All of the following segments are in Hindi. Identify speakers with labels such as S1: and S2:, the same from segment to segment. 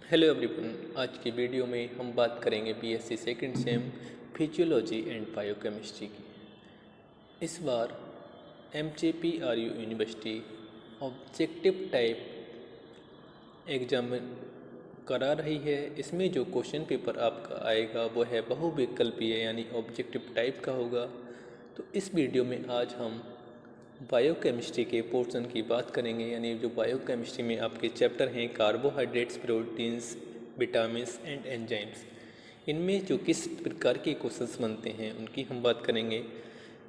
S1: Hello everyone. आज की वीडियो में हम बात करेंगे BSc second sem physiology and biochemistry की। इस बार MJPRU university objective type exam करा रही है। इसमें जो क्वेश्चन पेपर आपका आएगा वो है बहुविकल्पीय यानी ऑब्जेक्टिव टाइप का होगा। तो इस वीडियो में आज हम बायोकेमिस्ट्री के पोर्शन की बात करेंगे, यानी जो बायोकेमिस्ट्री में आपके चैप्टर हैं carbohydrates, proteins, vitamins and enzymes. इनमें जो किस प्रकार के क्वेश्चंस बनते हैं उनकी हम बात करेंगे।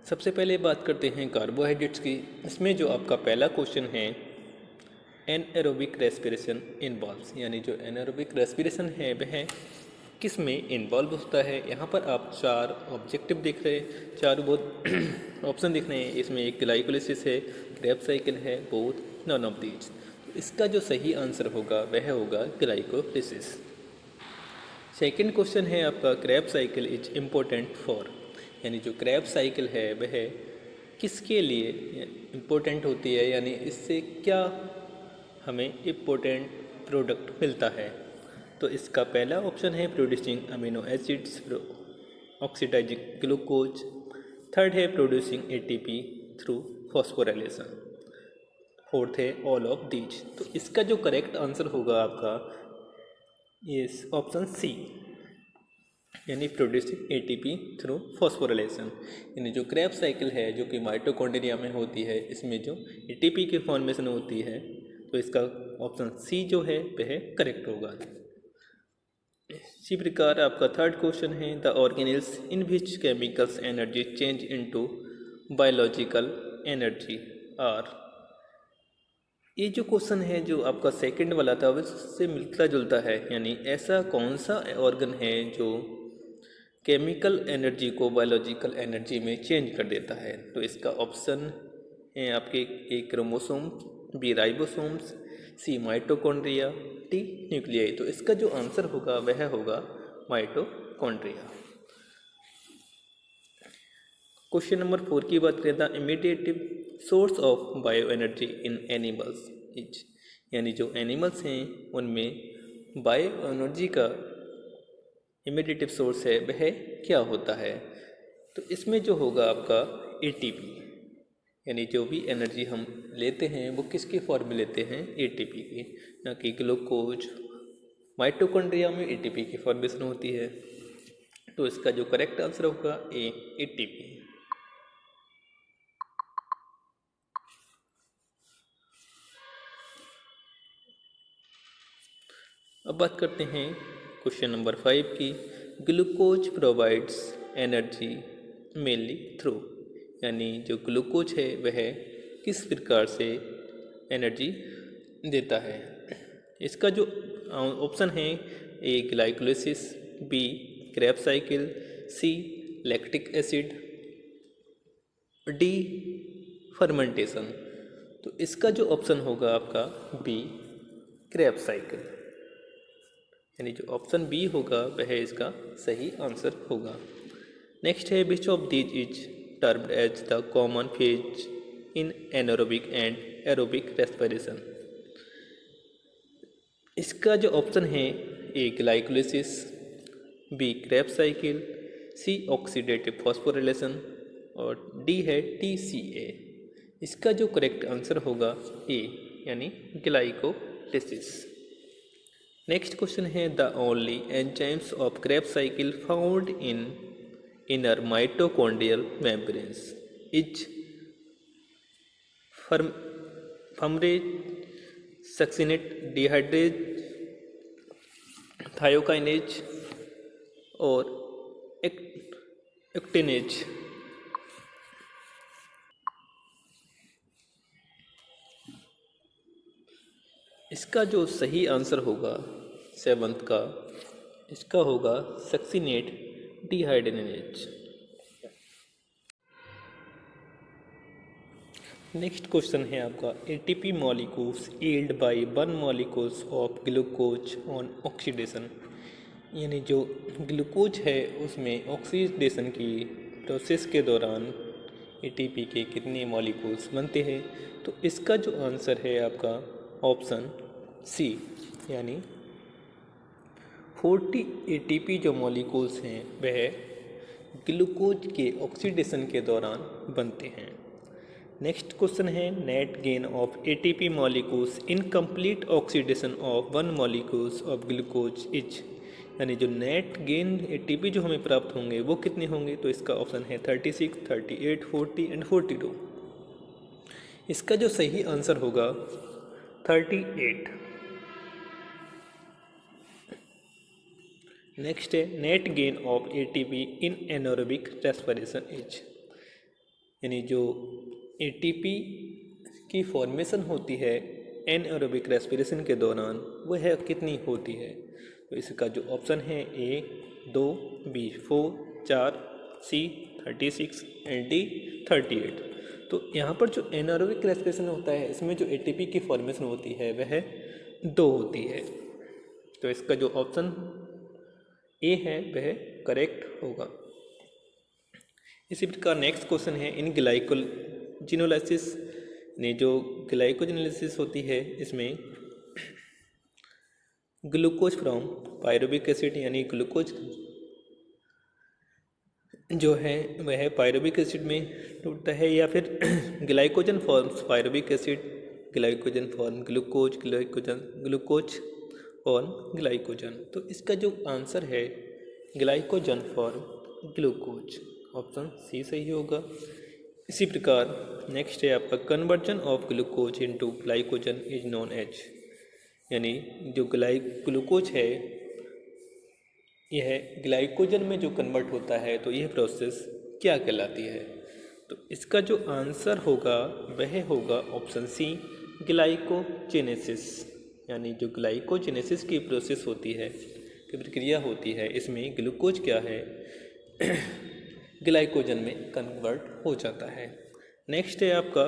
S1: सबसे पहले बात करते हैं कार्बोहाइड्रेट्स की। इसमें जो आपका पहला क्वेश्चन है एनएरोबिक रेस्पिरेशन इन्वॉल्व्स, यानी जो एनएरोबिक रेस्पिरेशन है वह किस में इन्वॉल्व होता है। यहाँ पर आप चार ऑब्जेक्टिव देख रहे हैं, चार बहुत ऑप्शन दिख रहे हैं। इसमें एक ग्लाइकोलिसिस है, क्रेब्स साइकिल है, बोथ, नन ऑफ दीज। तो इसका जो सही आंसर होगा वह होगा ग्लाइकोलिसिस। सेकंड क्वेश्चन है आपका Krebs cycle is important for, यानी जो क्रेब्स साइकिल है वह किसके लिए इम्पोर्टेंट होती है, यानी इससे क्या हमें इम्पोर्टेंट प्रोडक्ट मिलता है। तो इसका पहला ऑप्शन है producing amino acids, oxidising glucose. Third है producing ATP through phosphorylation. Fourth है ऑल ऑफ दीज। तो इसका जो करेक्ट आंसर होगा आपका ये ऑप्शन सी, यानी प्रोड्यूसिंग एटीपी थ्रू फॉस्फोराइलेशन। यानी जो क्रेब्स साइकिल है जो कि माइटोकॉन्ड्रिया में होती है, इसमें जो एटीपी की फॉर्मेशन होती है, तो इसका ऑप्शन सी जो है वह करेक्ट होगा। इसी प्रकार आपका थर्ड क्वेश्चन है the organelles in which chemicals energy change into biological energy are. ये जो क्वेश्चन है जो आपका सेकंड वाला था उससे मिलता जुलता है, यानी ऐसा कौन सा ऑर्गन है जो केमिकल एनर्जी को बायोलॉजिकल एनर्जी में चेंज कर देता है। तो इसका ऑप्शन है आपके ए क्रोमोसोम, बी राइबोसोम्स, सी माइटोकॉन्ड्रिया, डी न्यूक्लियाई। तो इसका जो आंसर होगा वह होगा माइटोकॉन्ड्रिया। क्वेश्चन नंबर 4 की बात करें, the immediate source of bio energy in animals is, यानी जो एनिमल्स हैं उनमें बायो एनर्जी का इमीडिएटिव सोर्स है वह क्या होता है। तो इसमें जो होगा आपका एटीपी, यानी जो भी एनर्जी हम लेते हैं वो किसकी फॉर्म में लेते हैं, एटीपी की, ना कि ग्लूकोज। माइटोकॉन्ड्रिया में एटीपी की फॉर्मेशन होती है। तो इसका जो करेक्ट आंसर होगा ए, एटीपी। अब बात करते हैं क्वेश्चन नंबर 5 की। Glucose provides energy mainly through, यानी जो ग्लूकोज है वह किस प्रकार से एनर्जी देता है। इसका जो ऑप्शन है A glycolysis, B Krebs cycle, C lactic acid, D fermentation. तो इसका जो ऑप्शन होगा आपका बी क्रेब्स साइकिल, यानी जो ऑप्शन बी होगा वह इसका सही आंसर होगा। नेक्स्ट है which of these is termed as the common phase in anaerobic and aerobic respiration. इसका जो ऑप्शन है A glycolysis, B Krebs cycle, C oxidative phosphorylation और डी है टीसीए। इसका जो करेक्ट आंसर होगा ए, यानी ग्लाइकोलिसिस। नेक्स्ट क्वेश्चन है the only enzymes of Krebs cycle found in inner mitochondrial membranes is fumarase, succinate, dehydrase, thiokinase और एक्टिनेज। इसका जो सही आंसर होगा सेवंथ का, इसका होगा सक्सिनेट डिहाइड्रेनेज। नेक्स्ट क्वेश्चन है आपका ATP molecules yield by 1 molecules of glucose on oxidation, यानी जो ग्लूकोज है उसमें ऑक्सीडेशन की प्रोसेस के दौरान एटीपी के कितने मॉलिक्यूल्स बनते हैं। तो इसका जो आंसर है आपका ऑप्शन सी, यानी 40 एटीपी जो मॉलिक्यूल्स हैं वह ग्लूकोज के ऑक्सीडेशन के दौरान बनते हैं। नेक्स्ट क्वेश्चन है net gain of ATP molecules in complete oxidation of one molecules of glucose is, यानी जो नेट गेन एटीपी जो हमें प्राप्त होंगे वो कितने होंगे, तो इसका ऑप्शन है 36, 38, 40 एंड 42। इसका जो सही आंसर होगा 38। नेक्स्ट है net gain of ATP in anaerobic respiration is, यानी जो एटीपी की फॉर्मेशन होती है एनारोबिक रेस्पिरेशन के दौरान वह कितनी होती है, तो इसका जो ऑप्शन है A 2, B 4, 4, C 36 and D 38। तो यहाँ पर जो एनारोबिक रेस्पिरेशन होता है इसमें जो एटीपी की फॉर्मेशन होती है वह 2 होती है, तो इसका जो ऑप्शन A है वह करेक्ट होगा। इसी प्रकार नेक्स्ट क्वेश्चन है इन ग्लाइकोजिनोलाइसिस, ने जो ग्लाइकोजिनोलाइसिस होती है इसमें ग्लूकोज फ्रॉम पायरुविक एसिड, यानी ग्लूकोज जो है वह पायरुविक एसिड में टूटता है, या फिर glycogen forms pyruvic acid, glycogen form glucose, glucose और ग्लाइकोजन। तो इसका जो आंसर है glycogen form glucose, option C सही होगा। इसी प्रकार नेक्स्ट है आपका conversion of glucose into glycogen is known as, यानी जो ग्लूकोज है यह ग्लाइकोजन में जो कन्वर्ट होता है तो यह प्रोसेस क्या कहलाती है, तो इसका जो आंसर होगा वह होगा ऑप्शन सी ग्लाइकोजेनेसिस, यानी जो ग्लाइकोजेनेसिस की प्रोसेस होती है, की प्रक्रिया होती है, इसमें ग्लूकोज क्या है ग्लाइकोजन में कन्वर्ट हो जाता है। नेक्स्ट है आपका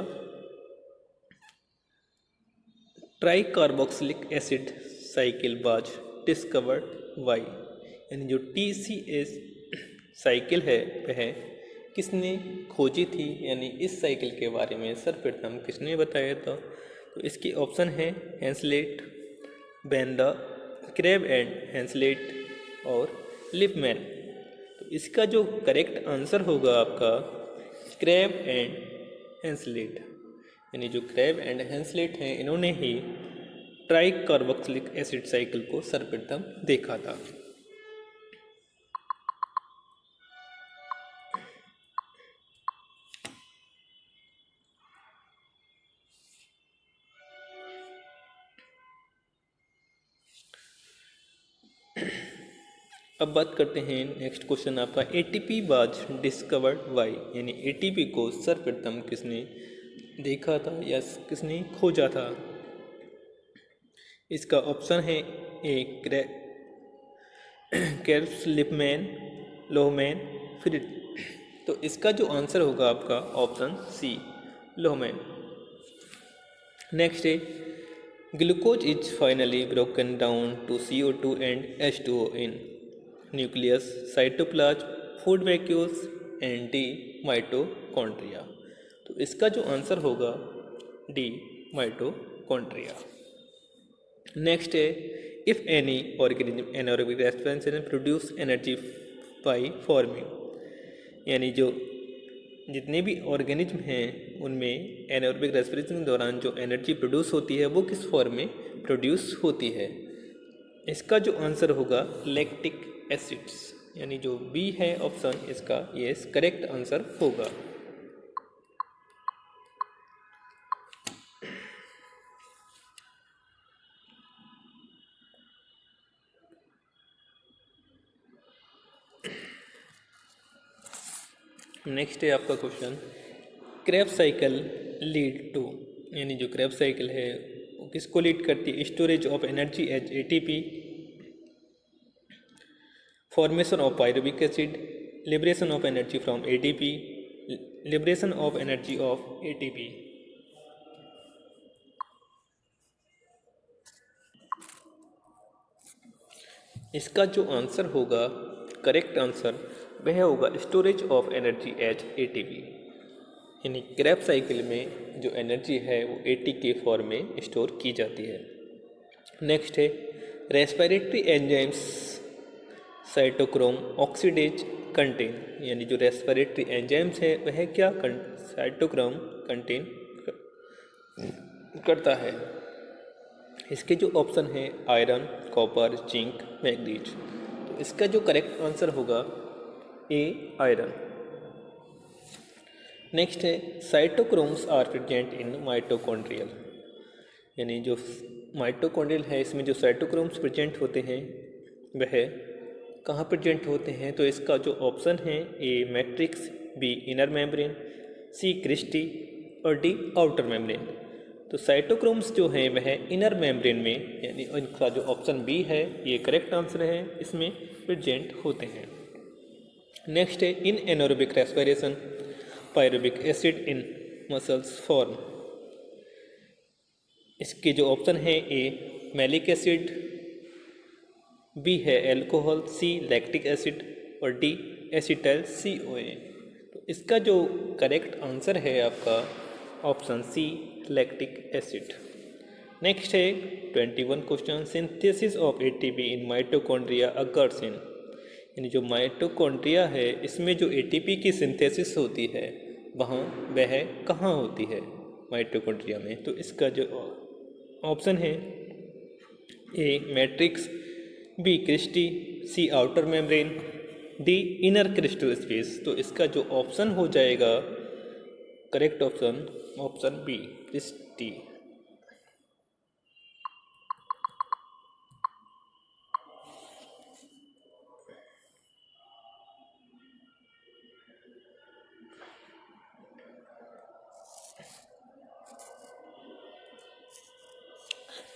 S1: tri carboxylic acid cycle was discovered by, यानी जो TCA साइकिल है वह किसने खोजी थी, यानी इस साइकिल के बारे में सर्वप्रथम किसने बताया था, तो इसकी ऑप्शन है हेंसलेट, बेंदा, क्रेब एंड हेंसलेट और लिपमैन। तो इसका जो करेक्ट आंसर होगा आपका क्रेब एंड हेंसलेट, यानी जो क्रेब एंड हेंसलेट हैं इन्होंने ही ट्राई कार्बोक्सिलिक एसिड साइकिल को सर्वप्रथम देखा था। अब बात करते हैं नेक्स्ट क्वेश्चन आपका एटीपी वाज डिस्कवर्ड वाई, यानी एटीपी को सर्वप्रथम किसने देखा था या किसने खोजा था। इसका ऑप्शन है ए कैर्ब्स, लिपमैन, लोहमैन, फ्रिड। तो इसका जो आंसर होगा आपका ऑप्शन सी लोहमैन। नेक्स्ट है glucose is finally broken down to CO2 and H2O in nucleus, cytoplasm, food vacuoles and D mitochondria. तो इसका जो आंसर होगा डी माइटोकॉन्ड्रिया। नेक्स्ट है if any organism anaerobic respiration produce energy by forming, यानी जो जितने भी ऑर्गेनिज्म हैं उनमें एनारोबिक रेस्पिरेशन के दौरान जो एनर्जी प्रोड्यूस होती है वो किस फॉर्म में प्रोड्यूस होती है। इसका जो आंसर होगा लैक्टिक एसिड्स, यानी जो बी है ऑप्शन इसका ये करेक्ट आंसर होगा। नेक्स्ट है आपका question Krebs cycle lead to, यानी जो क्रेब्स साइकिल है वो किसको लीड करती है, storage of energy as ATP, formation of pyruvic acid, liberation of energy from ATP, liberation of energy of ATP। इसका जो आंसर होगा करेक्ट आंसर वह होगा storage of energy as ATP, यानी क्रेब साइकिल में जो एनर्जी है वो ATP के फॉर्म में स्टोर की जाती है। नेक्स्ट है respiratory enzymes cytochrome oxidase contain, यानी जो रेस्पिरेटरी एंजाइम्स है वह क्या साइटोक्रोम कंटेन करता है। इसके जो ऑप्शन है आयरन, कॉपर, जिंक, मैग्नीज। तो इसका जो करेक्ट आंसर होगा ए आयरन। नेक्स्ट है cytochromes are present in mitochondrial, यानी जो माइटोकॉन्ड्रियल है इसमें जो साइटोक्रोम्स प्रेजेंट होते हैं वह कहाँ प्रेजेंट होते हैं। तो इसका जो ऑप्शन है A matrix, B inner membrane, C Christie और डी आउटर मेम्ब्रेन। तो साइटोक्रोम्स जो हैं वह इनर मेम्ब्रेन में, यानी इनका जो ऑप्शन बी है ये करेक्ट आंसर है, इसमें प्रेजेंट होते हैं। नेक्स्ट है in anaerobic respiration pyruvic acid in muscles form. इसके जो ऑप्शन है ए मैलिक एसिड, बी है एल्कोहल, सी लैक्टिक एसिड और डी एसिटाइल CoA। तो इसका जो करेक्ट आंसर है आपका option C lactic acid. Next है 21 question synthesis of ATP in mitochondria occurs in, यानी जो माइटोकॉन्ड्रिया है इसमें जो ATP की सिंथेसिस होती है वहाँ वह कहाँ होती है माइटोकॉन्ड्रिया में। तो इसका जो ऑप्शन है A matrix, B cristae, C outer membrane, D inner crystal space. तो इसका जो ऑप्शन हो जाएगा correct option B cristae.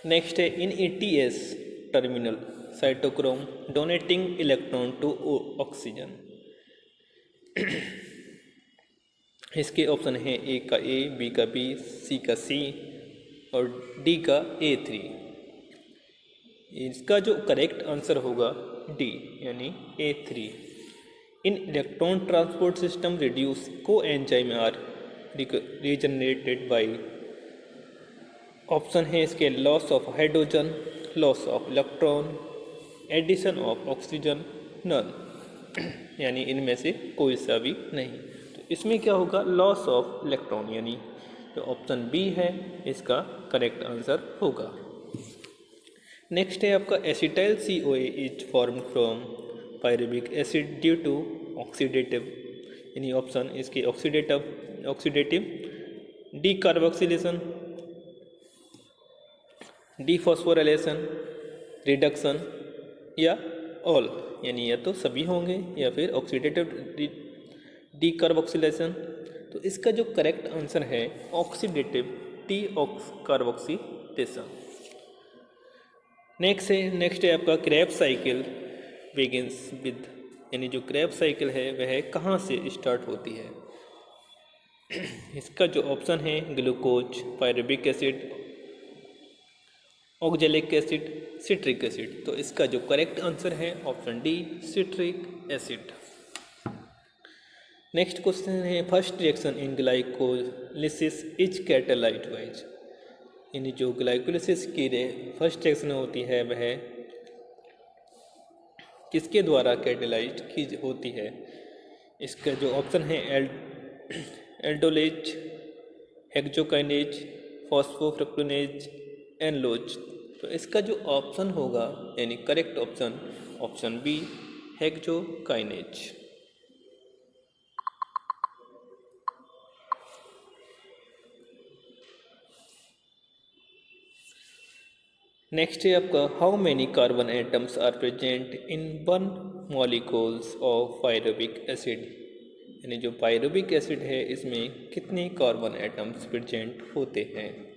S1: Next है in ETS terminal cytochrome donating electron to oxygen. इसके ऑप्शन है ए का ए, बी का बी, सी का सी और डी का A3। इसका जो करेक्ट आंसर होगा डी, यानी A3। In electron transport system reduce coenzyme are regenerated by. Option है इसके loss of hydrogen, loss of electron, addition of oxygen, none, यानी इनमें से कोई सा भी नहीं। तो इसमें क्या होगा लॉस ऑफ इलेक्ट्रॉन, यानी जो ऑप्शन बी है इसका करेक्ट आंसर होगा। नेक्स्ट है आपका acetyl CoA is form from pyruvic acid due to oxidative, यानी ऑप्शन इसके oxidative decarboxylation, dephosphorylation, reduction या ऑल, यानी या तो सभी होंगे या फिर ऑक्सीडेटिव डीकार्बोक्सिलेशन। तो इसका जो करेक्ट आंसर है ऑक्सीडेटिव डीकार्बोक्सिलेशन। नेक्स्ट है आपका क्रेब्स साइकिल बिगिंस विद, यानी जो क्रेब्स साइकिल है वह कहाँ से स्टार्ट होती है। इसका जो ऑप्शन है glucose, pyruvic acid, oxalic acid, citric acid. तो इसका जो करेक्ट आंसर है option D citric acid. Next question है first reaction in glycolysis is catalysed by, यानी जो ग्लाइकोलिसिस की फर्स्ट रिएक्शन होती है वह किसके द्वारा कैटालाइज की होती है। इसका जो ऑप्शन है एल्डोलेज, हेक्सोकाइनेज, फॉस्फोफ्रुक्टोनेज, एनलोज। तो इसका जो ऑप्शन होगा यानी correct option B hexokinase. Next है आपका how many carbon atoms are present in 1 molecules of pyruvic acid, यानी जो पायरुविक एसिड है इसमें कितने कार्बन एटम्स प्रेजेंट होते हैं।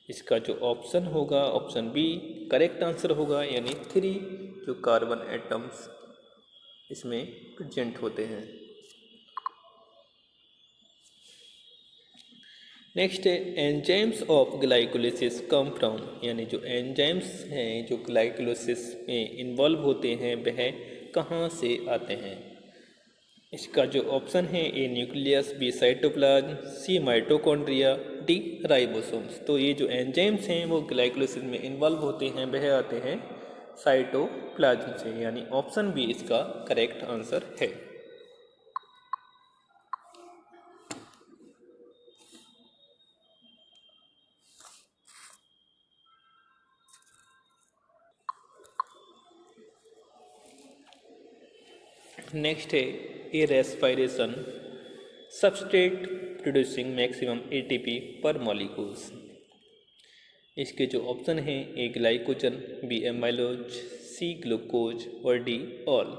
S1: इसका जो ऑप्शन होगा ऑप्शन बी करेक्ट आंसर होगा, यानी 3 जो कार्बन एटम्स इसमें प्रेजेंट होते हैं। नेक्स्ट है enzymes of glycolysis come from, यानी जो एंजाइम्स हैं जो ग्लाइकोलिसिस में इन्वॉल्व होते हैं वह कहाँ से आते हैं। इसका जो ऑप्शन है ए न्यूक्लियस, बी साइटोप्लाज्म, सी माइटोकॉन्ड्रिया, डी राइबोसोम्स। तो ये जो एंजाइम्स हैं वो ग्लाइकोलिसिस में इन्वॉल्व होते हैं वह आते हैं साइटोप्लाज्म से, यानी ऑप्शन बी इसका करेक्ट आंसर है। नेक्स्ट है a respiration substrate producing maximum ATP per molecules. इसके जो ऑप्शन हैं, A glycogen, B amylose, C glucose और डी ऑल।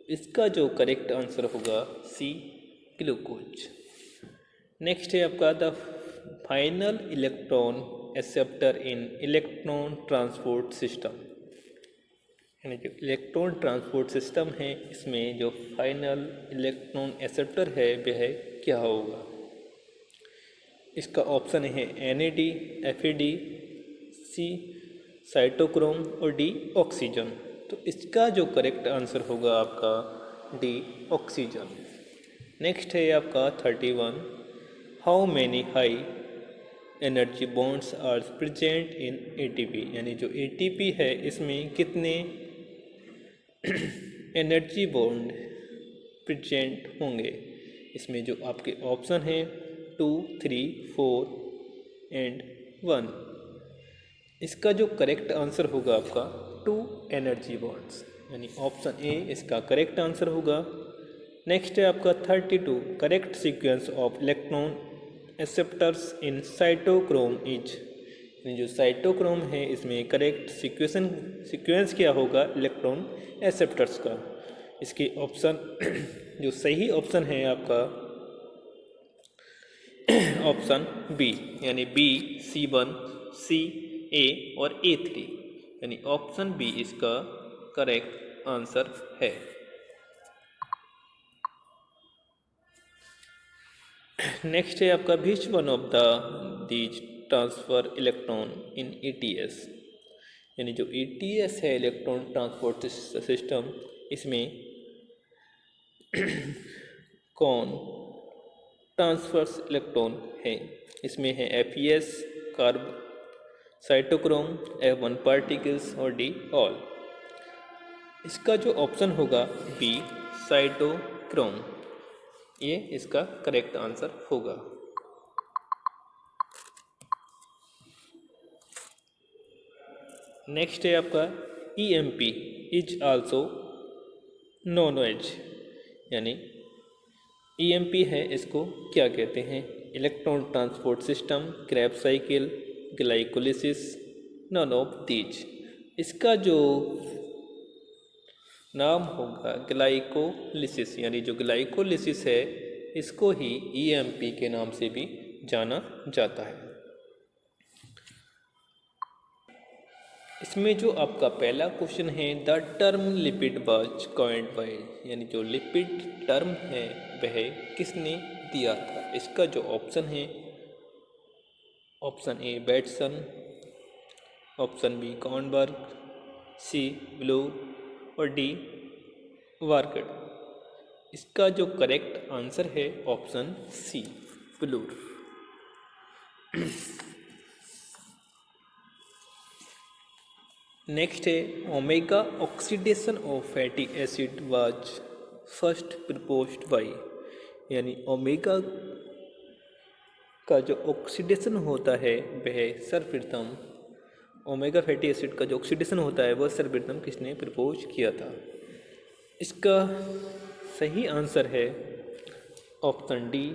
S1: इसका जो करेक्ट आंसर होगा सी ग्लूकोज। नेक्स्ट है आपका the final electron acceptor in electron transport system, यानी जो इलेक्ट्रॉन ट्रांसपोर्ट सिस्टम है इसमें जो फाइनल इलेक्ट्रॉन एक्सेप्टर है वह क्या होगा। इसका ऑप्शन है NAD, FAD, सी साइटोक्रोम और डी ऑक्सीजन। तो इसका जो करेक्ट आंसर होगा आपका डी ऑक्सीजन। नेक्स्ट है आपका 31, how many high energy bonds are present in ATP, यानी जो ATP है इसमें कितने एनर्जी बॉन्ड प्रेजेंट होंगे। इसमें जो आपके ऑप्शन हैं 2, 3, 4 एंड 1। इसका जो करेक्ट आंसर होगा आपका 2 एनर्जी बॉन्ड्स, यानी ऑप्शन ए इसका करेक्ट आंसर होगा। नेक्स्ट है आपका 32, correct sequence of electron acceptors in cytochrome is, जो साइटोक्रोम है इसमें करेक्ट सीक्वेंस क्या होगा इलेक्ट्रॉन एक्सेप्टर्स का। इसके ऑप्शन जो सही ऑप्शन है आपका ऑप्शन बी, यानी बी, C1, C, A और A3, यानी ऑप्शन बी इसका करेक्ट आंसर है। नेक्स्ट है आपका which one of the these transfer electron in ETS, यानी जो ETS है इलेक्ट्रॉन ट्रांसपोर्ट सिस्टम, इसमें कौन ट्रांसफर्स इलेक्ट्रॉन है। इसमें है FES, carb, cytochrome, F1 particles और डी ऑल। इसका जो ऑप्शन होगा बी साइटोक्रोम, ये इसका करेक्ट आंसर होगा। नेक्स्ट है आपका EMP is also known as, यानी EMP है इसको क्या कहते हैं। Electron transport system, Krebs cycle, glycolysis, none of these. इसका जो नाम होगा ग्लाइकोलिसिस, यानी जो ग्लाइकोलिसिस है इसको ही EMP के नाम से भी जाना जाता है। इसमें जो आपका पहला क्वेश्चन है the term lipid was coined bye, यानी जो लिपिड टर्म है वह किसने दिया था। इसका जो ऑप्शन है option A Batson, option B Kornberg, C Bloor और डी वार्कड। इसका जो करेक्ट आंसर है ऑप्शन सी ब्लूर। नेक्स्ट है omega oxidation of fatty acid was first proposed by, यानी ओमेगा का जो ऑक्सीडेशन होता है वह सर्वप्रथम, ओमेगा फैटी एसिड का जो ऑक्सीडेशन होता है वह सर्वप्रथम किसने प्रपोज किया था। इसका सही आंसर है ऑप्शन डी।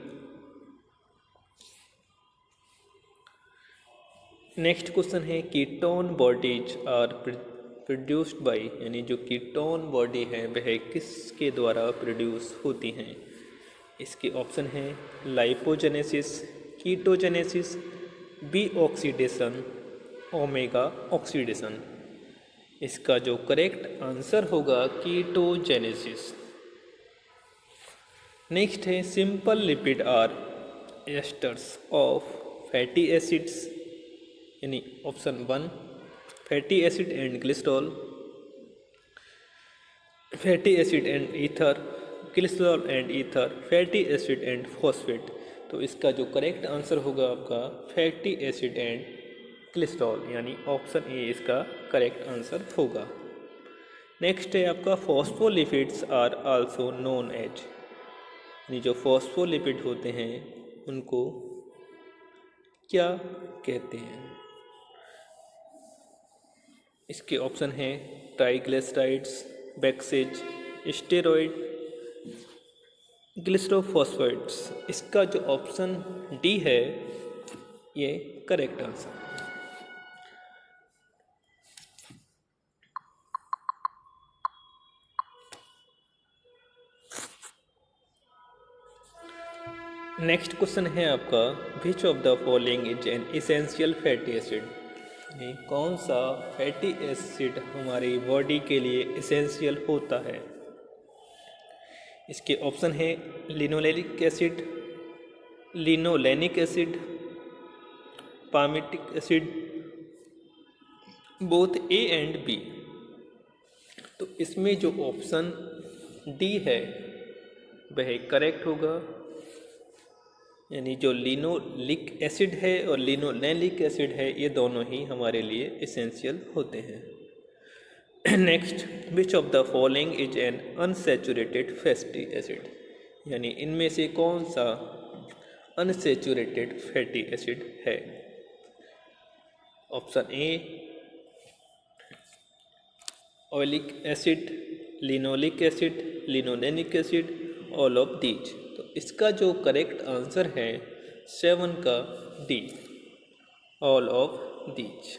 S1: नेक्स्ट क्वेश्चन है ketone bodies are produced by, यानी जो कीटोन बॉडी है वह किसके द्वारा प्रोड्यूस होती हैं। इसके ऑप्शन हैं lipogenesis, ketogenesis, B oxidation, omega oxidation. इसका जो करेक्ट आंसर होगा कीटोजेनेसिस। नेक्स्ट है simple lipid are esters of fatty acids, यानी option 1 fatty acid and glycerol, fatty acid and ether, glycerol and ether, fatty acid and phosphate. तो इसका जो करेक्ट आंसर होगा आपका फैटी एसिड एंड ग्लिसरॉल, यानी ऑप्शन ए इसका करेक्ट आंसर होगा। नेक्स्ट है आपका phospholipids are also known as, यानी जो फॉस्फोलिपिड होते हैं उनको क्या कहते हैं? इसके ऑप्शन हैं ट्राइग्लिसराइड्स, बेक्सेज, स्टेरॉइड, ग्लिसरोफॉस्फेट्स। इसका जो ऑप्शन डी है ये करेक्ट आंसर। नेक्स्ट क्वेश्चन है आपका which of the following is an essential fatty acid, यानी कौन सा फैटी एसिड हमारी बॉडी के लिए इसेंशियल होता है? इसके ऑप्शन है linolenic acid, linolenic acid, palmitic acid, both A and B. तो इसमें जो ऑप्शन डी है वह करेक्ट होगा, यानी जो लिनोलिक एसिड है और लिनोलेनिक एसिड है ये दोनों ही हमारे लिए इसेंशियल होते हैं। Next, which of the following is an unsaturated fatty acid, यानी इनमें से कौन सा अनसैचुरेटेड फैटी एसिड है? Option A oleic acid, linoleic acid, linolenic acid, all of these. तो इसका जो करेक्ट आंसर है 7 का D, all of these.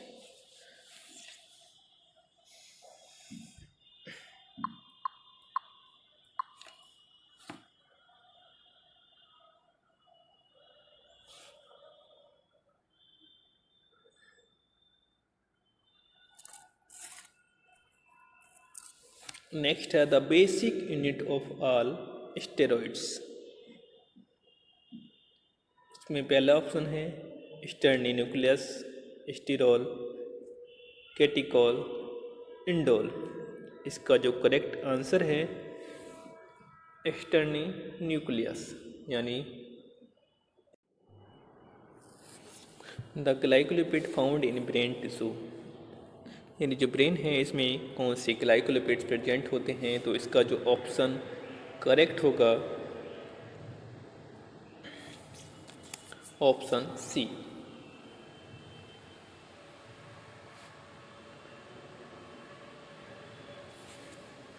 S1: Next है the basic unit of all steroids. इसमें पहला ऑप्शन है स्टर्निन्यूक्लियस, स्टिरोल, कैटिकॉल, इंडोल। इसका जो करेक्ट आंसर है स्टर्निन्यूक्लियस, यानी the glycolipid found in brain tissue, यानी जो ब्रेन है इसमें कौन से ग्लाइकोलिपिड्स प्रेजेंट होते हैं? तो इसका जो ऑप्शन करेक्ट होगा ऑप्शन सी।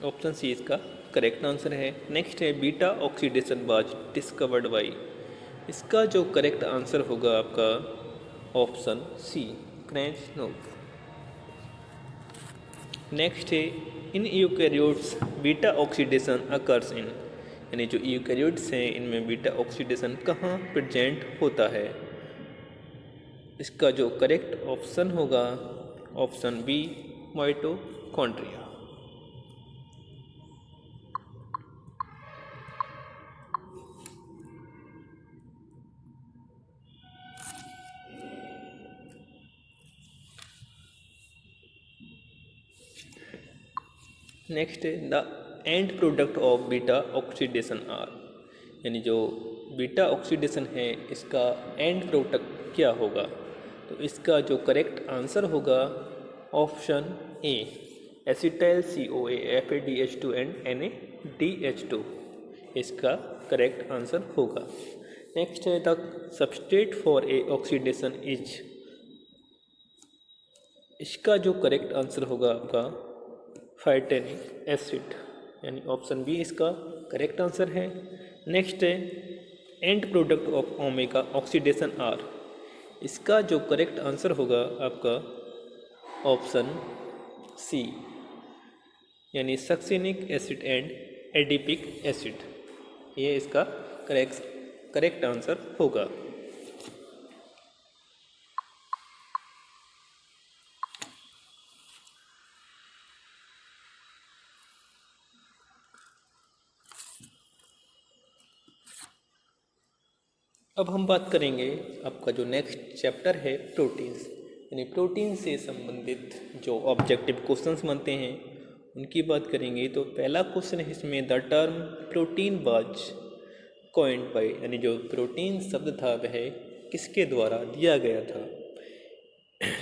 S1: ऑप्शन सी इसका करेक्ट आंसर है। नेक्स्ट है beta oxidation was discovered by. इसका जो करेक्ट आंसर होगा आपका ऑप्शन सी, क्रेन्ज़। नेक्स्ट है in eukaryotes beta oxidation occurs in, यानी जो यूकैरियोट्स हैं इनमें बीटा ऑक्सीडेशन कहाँ प्रेजेंट होता है? इसका जो करेक्ट ऑप्शन होगा ऑप्शन बी, माइटोकॉन्ड्रिया। नेक्स्ट है the end product of beta oxidation are, यानी जो बीटा ऑक्सीडेशन है इसका एंड प्रोडक्ट क्या होगा? तो इसका जो करेक्ट आंसर होगा option A, acetyl CoA FADH2 and NADH2। इसका करेक्ट आंसर होगा। नेक्स्ट है the substrate for a oxidation is. इसका जो करेक्ट आंसर होगा आपका फाइटेनिक एसिड, यानी ऑप्शन बी इसका करेक्ट आंसर है। नेक्स्ट है end product of omega oxidation are. इसका जो करेक्ट आंसर होगा आपका ऑप्शन सी, यानी succinic acid and adipic acid. ये इसका करेक्ट आंसर होगा। अब हम बात करेंगे आपका जो नेक्स्ट चैप्टर है प्रोटीन्स, यानी प्रोटीन से संबंधित जो ऑब्जेक्टिव क्वेश्चंस बनते हैं उनकी बात करेंगे। तो पहला क्वेश्चन है इसमें the term protein was coined bye, यानी जो प्रोटीन शब्द था वह किसके द्वारा दिया गया था?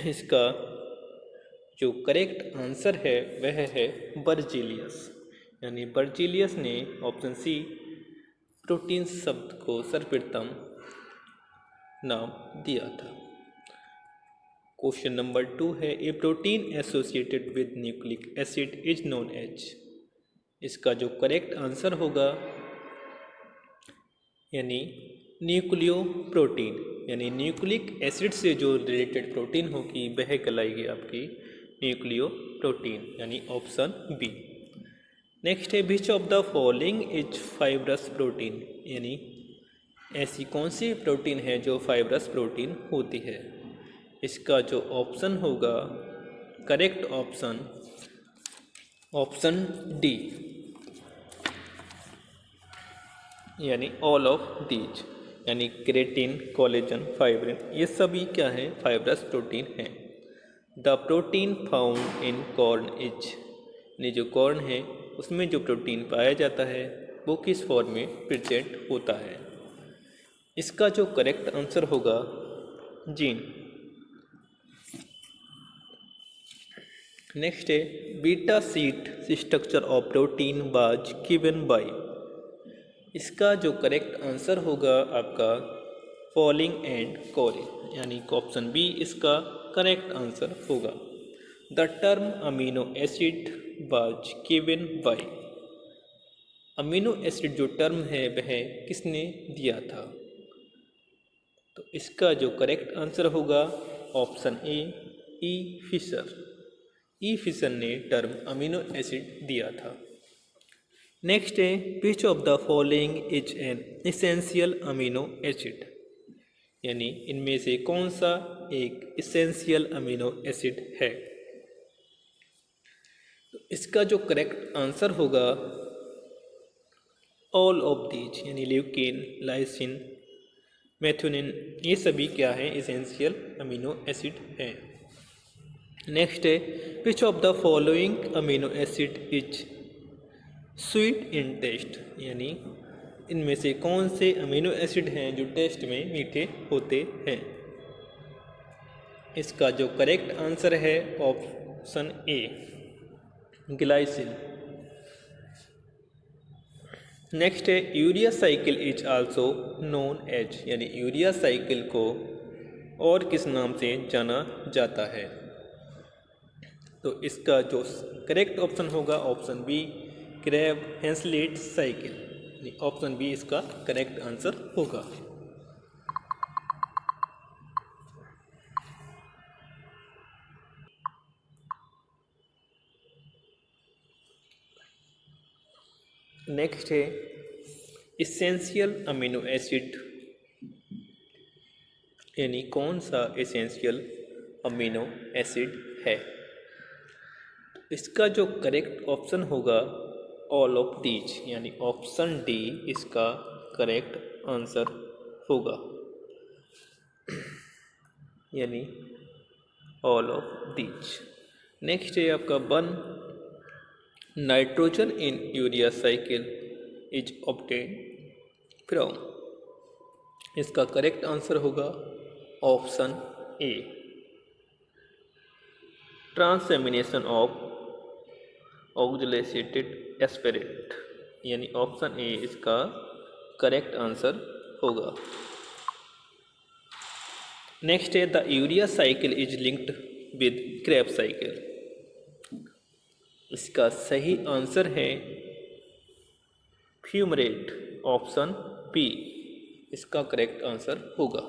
S1: इसका जो करेक्ट आंसर है वह है बर्जीलियस, यानी बर्जीलियस ने ऑप्शन सी प्रोटीन शब्द को सर्वप्रथम नाम दिया था। क्वेश्चन नंबर 2 है a protein associated with nucleic acid is known as. इसका जो करेक्ट आंसर होगा यानी न्यूक्लियो प्रोटीन, यानी न्यूक्लिक एसिड से जो रिलेटेड प्रोटीन होगी वह कहलाएगी आपकी न्यूक्लियो प्रोटीन, यानी ऑप्शन बी। नेक्स्ट है which of the following is fibrous protein, यानी ऐसी कौन सी प्रोटीन है जो फाइब्रस प्रोटीन होती है। इसका जो ऑप्शन होगा करेक्ट ऑप्शन ऑप्शन डी, यानी ऑल ऑफ दीज, यानी क्रेटिन, कोलेजन, फाइब्रिन, ये सभी क्या है फाइब्रस प्रोटीन हैं। The protein found in corn is, यानी जो कॉर्न है उसमें जो प्रोटीन पाया जाता है वो किस फॉर्म में प्रेजेंट होता है। इसका जो करेक्ट आंसर होगा जीन। नेक्स्ट है beta sheet structure of protein was given bye. इसका जो करेक्ट आंसर होगा आपका फॉलिंग एंड कोरिन, यानी ऑप्शन बी इसका करेक्ट आंसर होगा। The term amino acid was given by. Amino acid जो टर्म है वह किसने दिया था, तो इसका जो करेक्ट आंसर होगा option A E Fischer. E Fischer ने टर्म अमीनो एसिड दिया था। नेक्स्ट है which of the following is an essential amino acid, यानी इनमें से कौन सा एक इसेंशियल अमीनो एसिड है। तो इसका जो करेक्ट आंसर होगा ऑल ऑफ दीज, यानी ल्यूकेन, लाइसिन, मेथियोनिन, ये सभी क्या है इसेंशियल अमीनो एसिड हैं। नेक्स्ट है which of the following amino acid is sweet in taste, यानी इनमें से कौन से अमीनो एसिड हैं जो टेस्ट में मीठे होते हैं। इसका जो करेक्ट आंसर है ऑप्शन ए ग्लाइसिन। नेक्स्ट है urea cycle is also known as, यानी यूरिया साइकिल को और किस नाम से जाना जाता है। तो इसका जो करेक्ट ऑप्शन होगा option B Krebs Henseleit cycle, option B इसका करेक्ट आंसर होगा। नेक्स्ट है इसेंशियल अमीनो एसिड, यानी कौन सा एसेंशियल अमीनो एसिड है। इसका जो करेक्ट ऑप्शन होगा ऑल ऑफ दीज, यानी ऑप्शन डी इसका करेक्ट आंसर होगा, यानी ऑल ऑफ दीज। नेक्स्ट है आपका 1 nitrogen in urea cycle is obtained from. इसका करेक्ट आंसर होगा option A transamination of oxalated एस्पेरेट, यानी ऑप्शन ए इसका करेक्ट आंसर होगा। नेक्स्ट है the urea cycle is linked with Krebs cycle. इसका सही आंसर है फ्यूमरेट, ऑप्शन बी इसका करेक्ट आंसर होगा।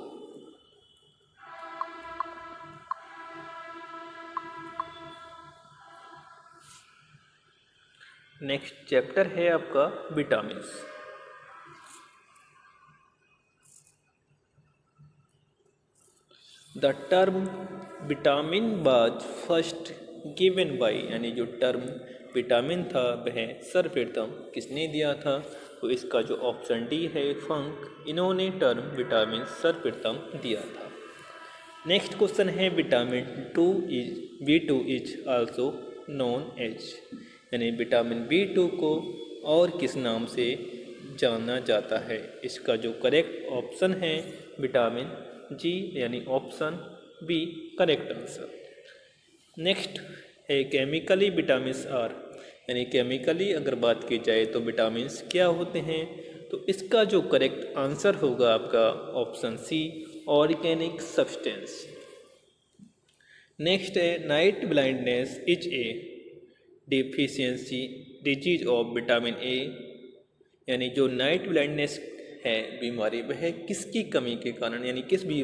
S1: नेक्स्ट चैप्टर है आपका vitamins. The term vitamin was first given by, यानी जो टर्म विटामिन था वह सर्वप्रथम किसने दिया था, तो इसका जो ऑप्शन डी है फंक, इन्होंने टर्म विटामिन सर्वप्रथम दिया था। नेक्स्ट क्वेश्चन है vitamin B2 is also known as, यानी विटामिन B2 को और किस नाम से जाना जाता है। इसका जो करेक्ट ऑप्शन है विटामिन जी, यानी option B correct answer. Next है केमिकली विटामिन्स आर, यानी केमिकली अगर बात की जाए तो विटामिन्स क्या होते हैं, तो इसका जो करेक्ट आंसर होगा आपका option C, organic substance. Next है night blindness is a deficiency disease of vitamin A, यानी जो नाइट ब्लाइंडनेस है बीमारी वह किसकी कमी के कारण, यानी किस भी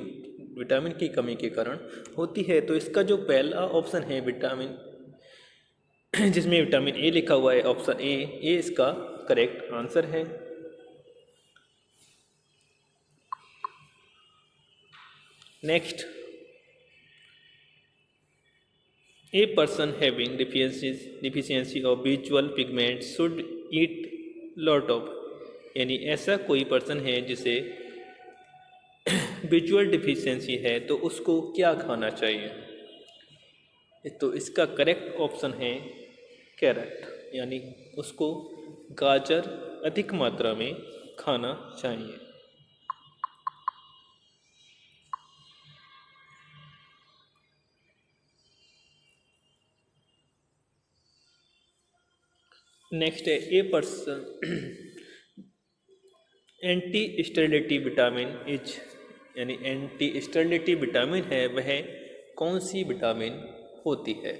S1: विटामिन की कमी के कारण होती है, तो इसका जो पहला ऑप्शन है विटामिन जिसमें विटामिन ए लिखा हुआ है ऑप्शन ए, ये इसका करेक्ट आंसर है। Next, a person having deficiency of visual pigment should eat lot of, यानी ऐसा कोई पर्सन है जिसे विजुअल डिफिशियंसी है तो उसको क्या खाना चाहिए, तो इसका करेक्ट ऑप्शन है कैरेट, यानी उसको गाजर अधिक मात्रा में खाना चाहिए। नेक्स्ट है a person anti sterility vitamin is, यानी एंटी स्टेरिलिटी विटामिन है वह कौन सी विटामिन होती है,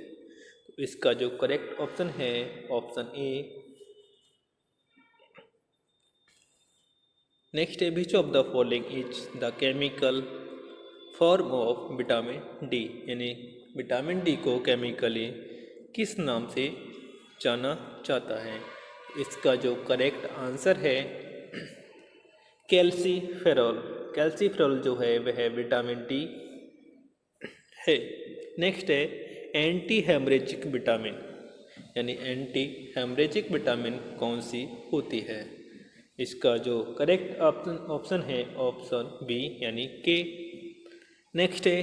S1: तो इसका जो करेक्ट ऑप्शन है ऑप्शन ए। नेक्स्ट है which of the following is the chemical form of vitamin D, यानी विटामिन डी को केमिकली किस नाम से जाना जाता है, इसका जो करेक्ट आंसर है कैल्सीफेरॉल। कैल्सीफेरॉल जो है वह विटामिन डी है। नेक्स्ट है एंटी हेमरेजिक विटामिन, यानी एंटी हेमरेजिक विटामिन कौन सी होती है, इसका जो करेक्ट ऑप्शन है ऑप्शन बी, यानी के। नेक्स्ट है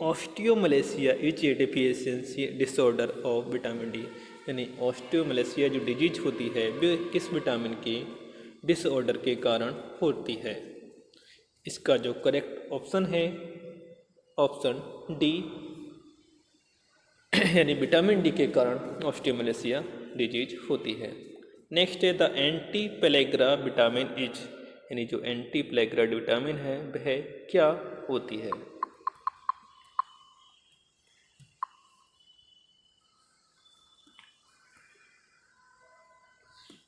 S1: osteomalacia is a deficiency disorder of vitamin D, यानी ऑस्टियोमलेशिया जो डिजीज होती है वह किस विटामिन की डिसऑर्डर के कारण होती है, इसका जो करेक्ट ऑप्शन है ऑप्शन डी, यानी विटामिन डी के कारण ऑस्टियोमलेशिया डिजीज होती है। नेक्स्ट है the anti pellagra vitamin is, यानी जो एंटी पेलेग्रा विटामिन है वह क्या होती है,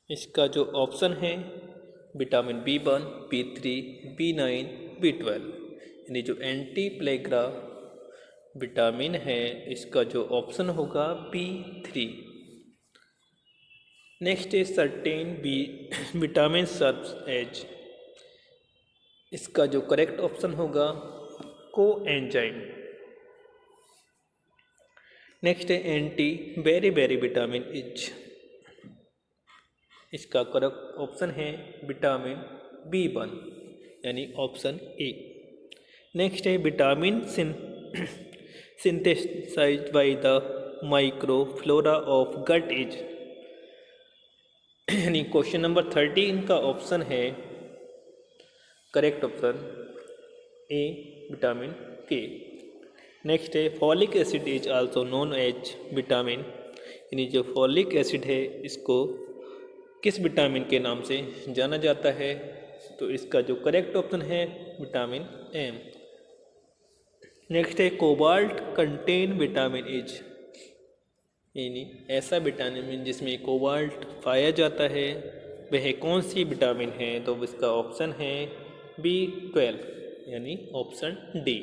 S1: इसका जो ऑप्शन है vitamin B1, B3, B9, B12, यानी जो एंटी प्लेग्रा विटामिन है इसका जो ऑप्शन होगा B3। नेक्स्ट है certain B vitamin serves as, इसका जो करेक्ट ऑप्शन होगा कोएंजाइम। नेक्स्ट है एंटी वेरी वेरी विटामिन इज, इसका करेक्ट ऑप्शन है विटामिन B1, यानी ऑप्शन ए। नेक्स्ट है vitamin synthesized by the microflora of gut is, यानी क्वेश्चन नंबर 13 का ऑप्शन है correct option A vitamin K. Next है folic acid is also known as vitamin, यानी जो फॉलिक एसिड है इसको किस विटामिन के नाम से जाना जाता है, तो इसका जो करेक्ट ऑप्शन है विटामिन एम। नेक्स्ट है कोबाल्ट कंटेन विटामिन इज, यानी ऐसा विटामिन जिसमें कोबाल्ट पाया जाता है वह कौन सी विटामिन है, तो इसका ऑप्शन है B12, यानी ऑप्शन डी।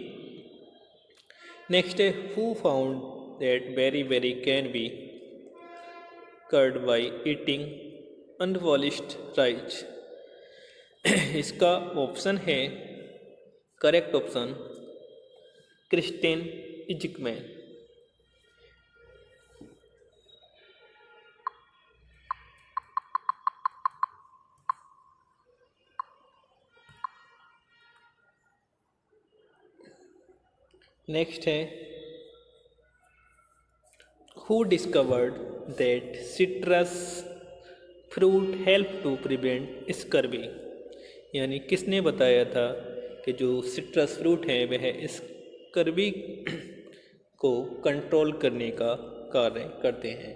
S1: नेक्स्ट है हु फाउंड दैट वेरी वेरी can be cured by eating unpolished rice, इसका ऑप्शन है correct option Christiaan Eijkman. Next है who discovered that citrus fruit help to prevent scurvy, यानी किसने बताया था कि जो सिट्रस फ्रूट है वह स्कर्वी को कंट्रोल करने का कार्य करते हैं।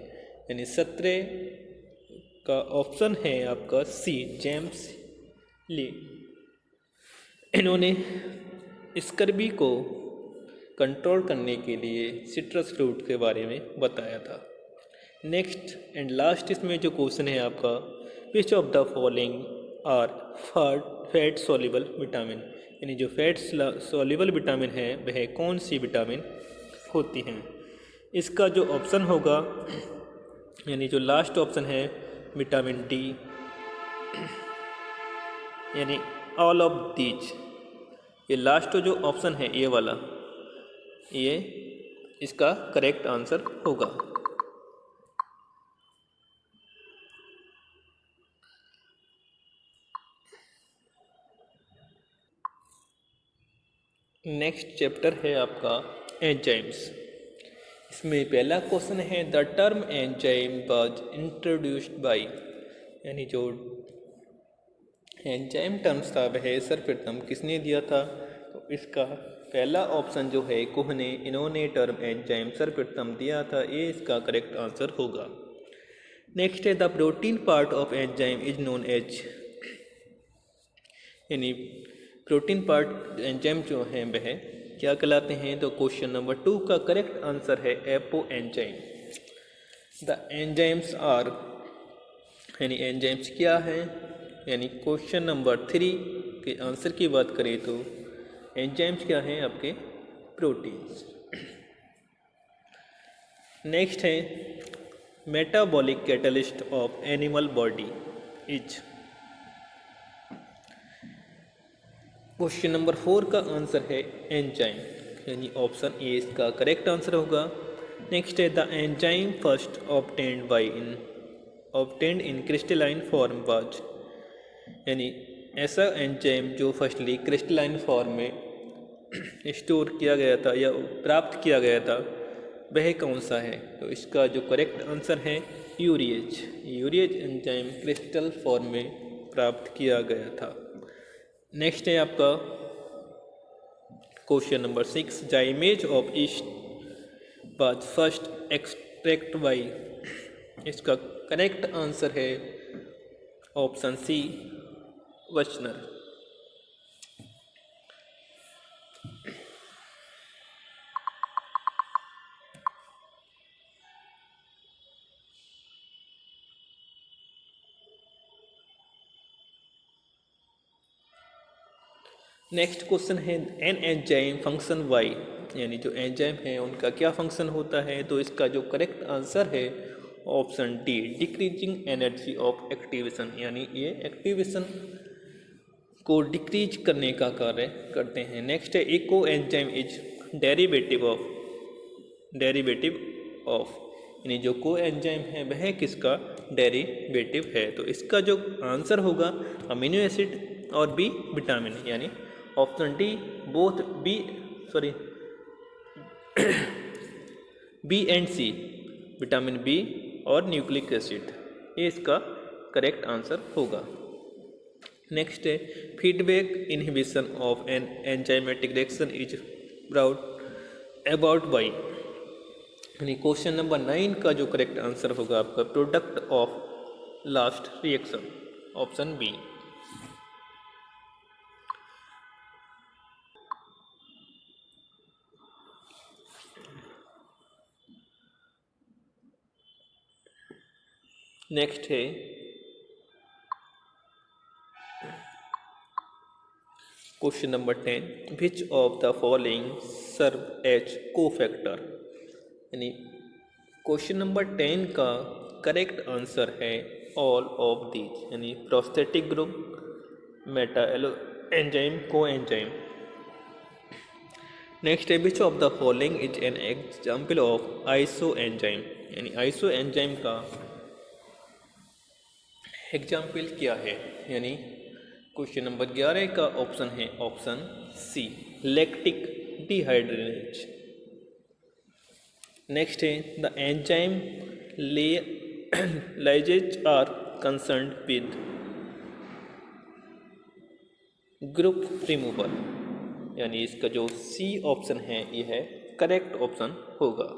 S1: यानी 17 का ऑप्शन है आपका सी, जेम्स ली। इन्होंने स्कर्वी को कंट्रोल करने के लिए सिट्रस फ्रूट के बारे में बताया था। नेक्स्ट एंड लास्ट इसमें जो क्वेश्चन है आपका, which of the following are fat soluble vitamin, यानी जो फैट सॉल्युबल विटामिन है वह कौन सी विटामिन होती हैं। इसका जो ऑप्शन होगा, यानी जो लास्ट ऑप्शन है विटामिन डी, यानी ऑल ऑफ दीज, ये लास्ट जो ऑप्शन है ये वाला, ये इसका करेक्ट आंसर होगा। नेक्स्ट चैप्टर है आपका एंजाइम्स। इसमें पहला क्वेश्चन है, the term enzyme was introduced by, यानी जो एंजाइम टर्म्स था वह सर्वप्रथम किसने दिया था। तो इसका पहला ऑप्शन जो है कुह ने, इन्होंने टर्म एंजाइम सर्वप्रथम दिया था, ये इसका करेक्ट आंसर होगा। नेक्स्ट है, the protein part of enzyme is known as, यानी प्रोटीन पार्ट एंजाइम जो हैं वह क्या कहलाते हैं। तो क्वेश्चन नंबर 2 का करेक्ट आंसर है apoenzyme. The enzymes are, यानी एंजाइम्स क्या है, यानी क्वेश्चन नंबर 3 के आंसर की बात करें तो एंजाइम्स क्या हैं आपके प्रोटीन्स। नेक्स्ट है, metabolic catalyst of animal body is, question number 4 का आंसर है एंजाइम, यानी ऑप्शन ए इसका करेक्ट आंसर होगा। नेक्स्ट है, the enzyme first obtained in crystalline form was, यानी ऐसा एंजाइम जो फर्स्टली क्रिस्टलाइन फॉर्म में स्टोर किया गया था या प्राप्त किया गया था वह कौन सा है। तो इसका जो करेक्ट आंसर है urease. Urease enzyme crystal form में प्राप्त किया गया था। नेक्स्ट है आपका question number 6, the image of yeast was first extract by, इसका करेक्ट आंसर है option C, Buchner. Next question है, एन एंजाइम फंक्शन वाई, यानी जो एंजाइम है उनका क्या फंक्शन होता है। तो इसका जो करेक्ट आंसर है option D, decreasing energy of activation, यानी ये एक्टिवेशन को डिक्रीज करने का कार्य करते हैं। नेक्स्ट है, coenzyme is derivative of, यानी जो को एंजाइम है वह किसका डेरिवेटिव है। तो इसका जो आंसर होगा अमीनो एसिड और बी विटामिन, यानी option D both B and C, vitamin B और न्यूक्लिक एसिड, ये इसका करेक्ट आंसर होगा। नेक्स्ट है, feedback inhibition of an enzymatic reaction is brought about by, यानी क्वेश्चन नंबर 9 का जो करेक्ट आंसर होगा आपका product of last reaction, option B. Next है question number 10, which of the following serve as cofactor, यानी क्वेश्चन नंबर 10 का करेक्ट आंसर है ऑल ऑफ दीज, यानी prosthetic group, meta enzyme, coenzyme. Next है, which of the following is an example of isoenzyme, यानी आइसो एंजाइम का एग्जाम्पल क्या है। यानी क्वेश्चन नंबर 11 का ऑप्शन है option C, lactic dehydrogenase. Next है, the enzyme lyases are concerned with group removal, यानी इसका जो सी ऑप्शन है ये है करेक्ट ऑप्शन होगा।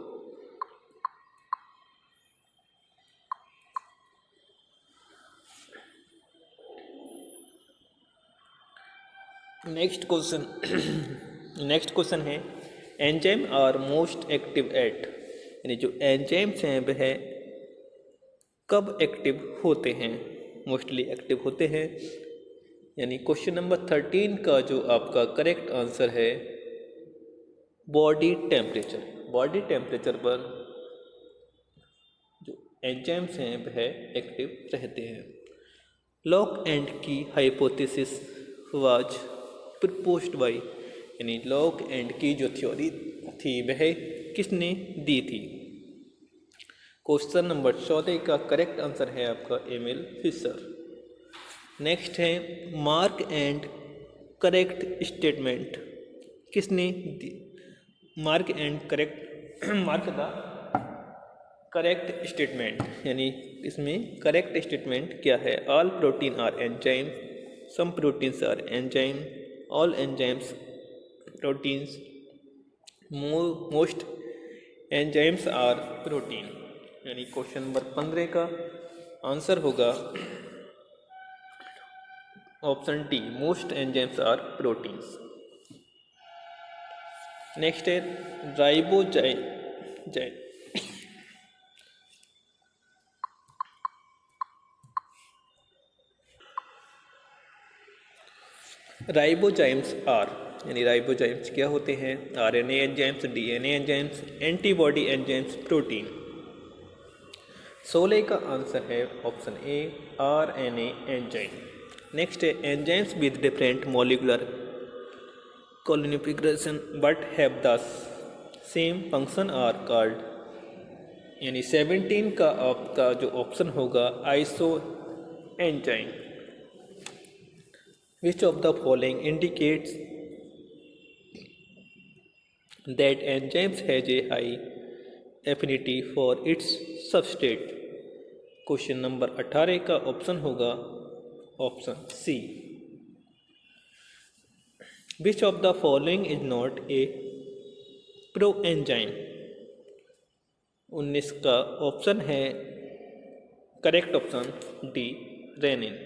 S1: नेक्स्ट क्वेश्चन है enzyme are most active at, यानी जो एंजाइम्स हैं वह कब एक्टिव होते हैं, मोस्टली एक्टिव होते हैं। यानी क्वेश्चन नंबर 13 का जो आपका करेक्ट आंसर है बॉडी टेम्परेचर। बॉडी टेम्परेचर पर जो एंजाइम्स हैं वह एक्टिव रहते हैं। लॉक एंड की हाइपोथेसिस वाज प्रपोज्ड बाय, यानी लॉक एंड की जो थ्योरी थी वह किसने दी थी। क्वेश्चन नंबर 14 का करेक्ट आंसर है आपका एमिल फिशर। नेक्स्ट है मार्क एंड करेक्ट स्टेटमेंट किसने दी। मार्क द करेक्ट स्टेटमेंट, यानी इसमें करेक्ट स्टेटमेंट क्या है। All protein are enzyme, some proteins are enzyme, all enzymes proteins, most enzymes are protein. यानी क्वेश्चन नंबर 15 का आंसर होगा option D, most enzymes are proteins. Next है राइबोजाइम्स आर, यानी राइबोजाइम्स क्या होते हैं। RNA enzymes, DNA enzymes, antibody enzymes, protein. 16 का आंसर है option A, RNA enzyme. Next है enzymes with different molecular configuration but have the same function are called, यानी 17 का आपका जो ऑप्शन होगा iso enzyme. Which of the following indicates that enzymes has a high affinity for its substrate? Question number 18 का ऑप्शन होगा option C. Which of the following is not a proenzyme? 19 का ऑप्शन है correct option D, renin.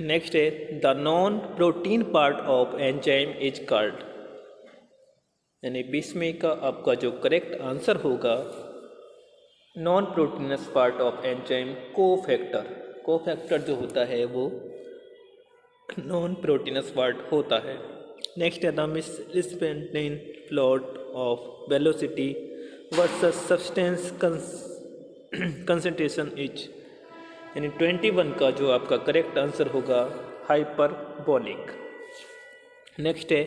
S1: Next है the non protein part of enzyme is called, यानी 20 का आपका जो करेक्ट आंसर होगा non proteinous part of enzyme cofactor. Cofactor जो होता है वो नॉन प्रोटीनस पार्ट होता है। नेक्स्ट है the Michaelis Menten plot of velocity versus substrate concentration is, यानी 21 का जो आपका करेक्ट आंसर होगा हाइपरबोलिक। नेक्स्ट है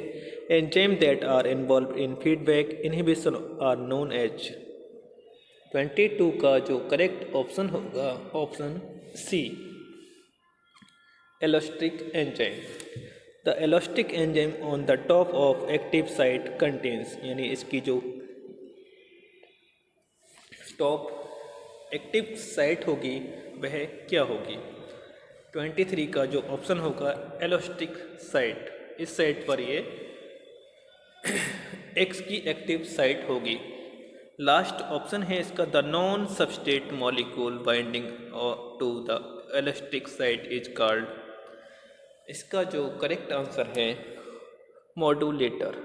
S1: enzyme that are involve in feedback inhibition are known as. 22 का जो करेक्ट ऑप्शन होगा option C, allosteric enzyme. The allosteric enzyme on the top of active site contains, यानी इसकी जो टॉप एक्टिव साइट होगी वह क्या होगी। 23 का जो ऑप्शन होगा एलोस्टिक साइट, इस साइट पर ये एक्स की एक्टिव साइट होगी। लास्ट ऑप्शन है इसका the non substrate molecule binding to the allosteric site is called, इसका जो करेक्ट आंसर है मॉड्यूलेटर।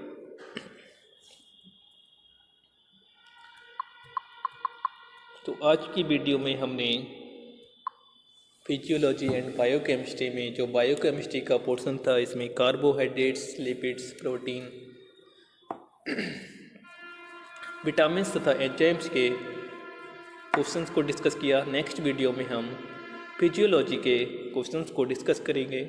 S1: तो आज की वीडियो में हमने फिजियोलॉजी एंड बायोकेमिस्ट्री में जो बायोकेमिस्ट्री का पोर्शन था इसमें कार्बोहाइड्रेट्स, लिपिड्स, प्रोटीन, विटामिन्स तथा एंजाइम्स के क्वेश्चंस को डिस्कस किया। नेक्स्ट वीडियो में हम फिजियोलॉजी के क्वेश्चंस को डिस्कस करेंगे।